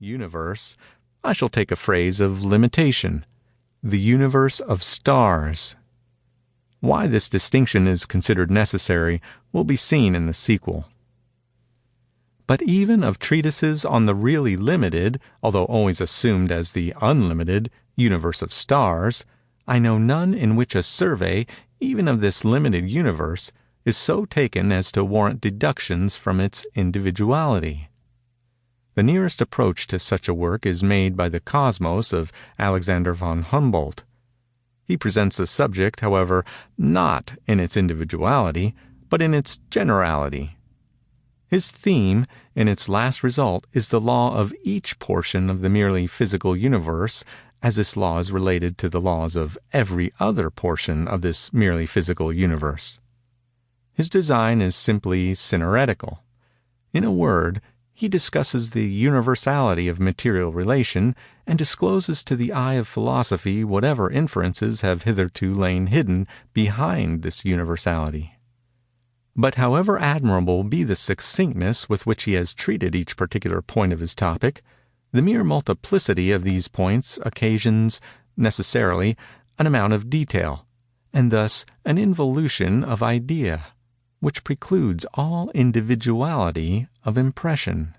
universe, I shall take a phrase of limitation, the universe of stars. Why this distinction is considered necessary will be seen in the sequel. But even of treatises on the really limited, although always assumed as the unlimited, universe of stars, I know none in which a survey, even of this limited universe, is so taken as to warrant deductions from its individuality. The nearest approach to such a work is made by the Cosmos of Alexander von Humboldt. He presents the subject, however, not in its individuality, but in its generality. His theme, in its last result, is the law of each portion of the merely physical universe, as this law is related to the laws of every other portion of this merely physical universe. His design is simply synaretical. In a word, he discusses the universality of material relation, and discloses to the eye of philosophy whatever inferences have hitherto lain hidden behind this universality. But however admirable be the succinctness with which he has treated each particular point of his topic, the mere multiplicity of these points occasions, necessarily, an amount of detail, and thus an involution of idea, which precludes all individuality of impression.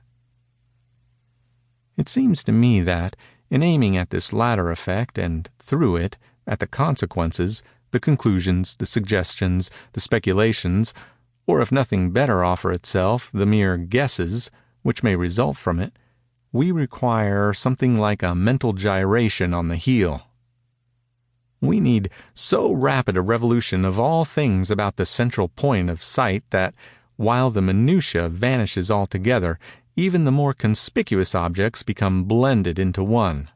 It seems to me that, in aiming at this latter effect, and, through it, at the consequences, the conclusions, the suggestions, the speculations, or if nothing better offer itself, the mere guesses, which may result from it, we require something like a mental gyration on the heel. We need so rapid a revolution of all things about the central point of sight that, while the minutiae vanishes altogether, even the more conspicuous objects become blended into one.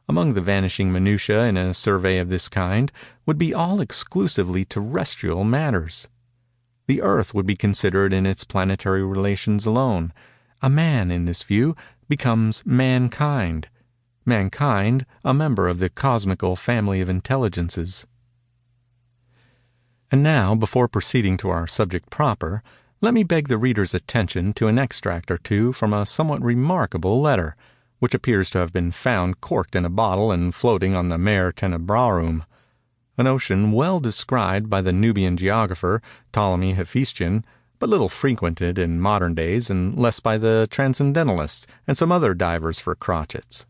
Among the vanishing minutiae in a survey of this kind would be all exclusively terrestrial matters. The earth would be considered in its planetary relations alone. A man, in this view, becomes mankind. Mankind, a member of the cosmical family of intelligences. And now, before proceeding to our subject proper, let me beg the reader's attention to an extract or two from a somewhat remarkable letter, which appears to have been found corked in a bottle and floating on the Mare Tenebrarum, an ocean well described by the Nubian geographer Ptolemy Hephaestion, but little frequented in modern days and less by the transcendentalists and some other divers for crotchets.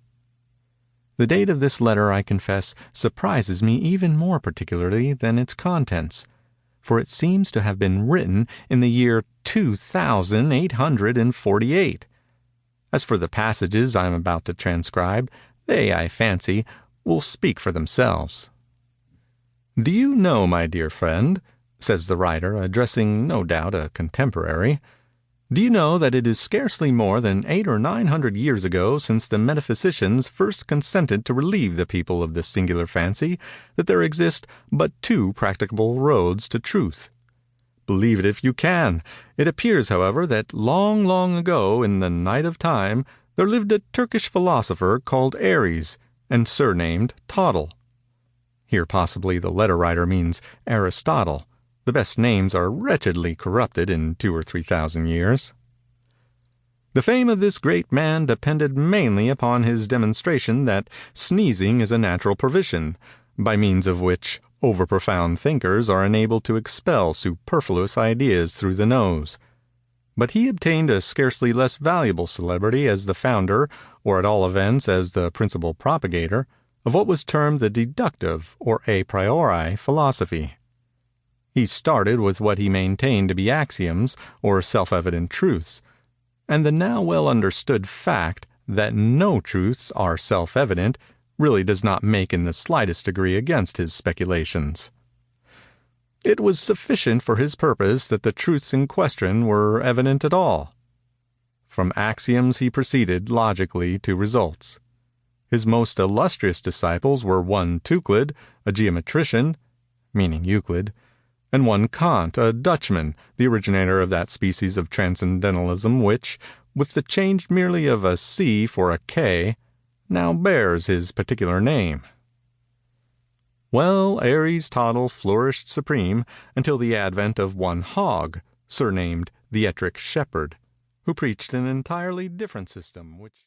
The date of this letter, I confess, surprises me even more particularly than its contents, for it seems to have been written in the year 2848. As for the passages I am about to transcribe, they, I fancy, will speak for themselves. "Do you know, my dear friend," says the writer, addressing, no doubt, a contemporary, "do you know that it is scarcely more than 800 or 900 years ago since the metaphysicians first consented to relieve the people of this singular fancy that there exist but two practicable roads to truth? Believe it if you can. It appears, however, that long, long ago, in the night of time, there lived a Turkish philosopher called Aries, and surnamed Tottle." Here possibly the letter writer means Aristotle. The best names are wretchedly corrupted in 2,000 or 3,000 years. "The fame of this great man depended mainly upon his demonstration that sneezing is a natural provision, by means of which over-profound thinkers are enabled to expel superfluous ideas through the nose. But he obtained a scarcely less valuable celebrity as the founder, or at all events as the principal propagator, of what was termed the deductive or a priori philosophy. He started with what he maintained to be axioms, or self-evident truths, and the now well understood fact that no truths are self-evident really does not make in the slightest degree against his speculations. It was sufficient for his purpose that the truths in question were evident at all. From axioms he proceeded, logically, to results. His most illustrious disciples were one Euclid, a geometrician, meaning Euclid, and one Kant, a Dutchman, the originator of that species of transcendentalism which, with the change merely of a C for a K, now bears his particular name. Well, Aries Tottle flourished supreme until the advent of one Hogg, surnamed the Ettrick Shepherd, who preached an entirely different system, which